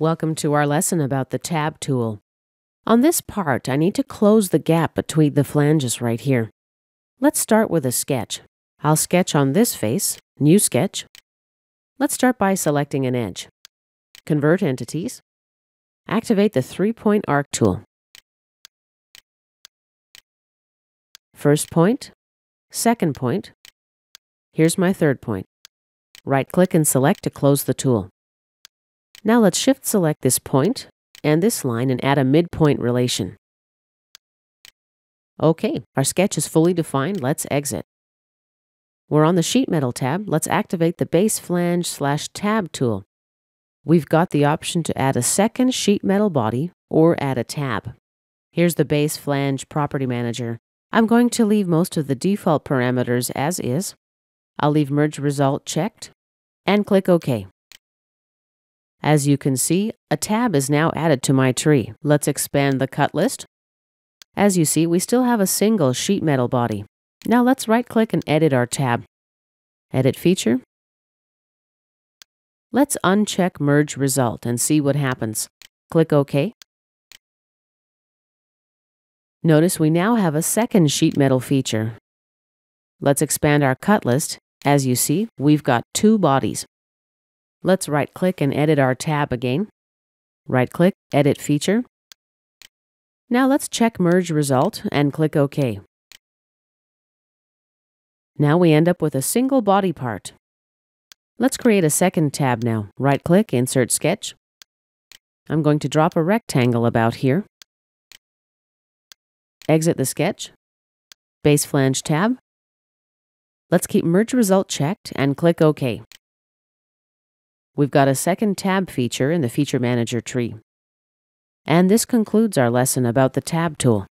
Welcome to our lesson about the tab tool. On this part, I need to close the gap between the flanges right here. Let's start with a sketch. I'll sketch on this face, New Sketch. Let's start by selecting an edge. Convert entities. Activate the 3-point arc tool. First point, second point. Here's my third point. Right-click and select to close the tool. Now let's shift-select this point and this line and add a midpoint relation. Okay, our sketch is fully defined. Let's exit. We're on the Sheet Metal tab. Let's activate the Base Flange/Tab tool. We've got the option to add a second sheet metal body or add a tab. Here's the Base Flange Property Manager. I'm going to leave most of the default parameters as is. I'll leave Merge Result checked and click OK. As you can see, a tab is now added to my tree. Let's expand the cut list. As you see, we still have a single sheet metal body. Now let's right-click and edit our tab. Edit feature. Let's uncheck Merge Result and see what happens. Click OK. Notice we now have a second sheet metal feature. Let's expand our cut list. As you see, we've got two bodies. Let's right-click and edit our tab again. Right-click, Edit Feature. Now let's check Merge Result and click OK. Now we end up with a single body part. Let's create a second tab now. Right-click, Insert Sketch. I'm going to drop a rectangle about here. Exit the sketch. Base Flange tab. Let's keep Merge Result checked and click OK. We've got a second tab feature in the Feature Manager tree. And this concludes our lesson about the tab tool.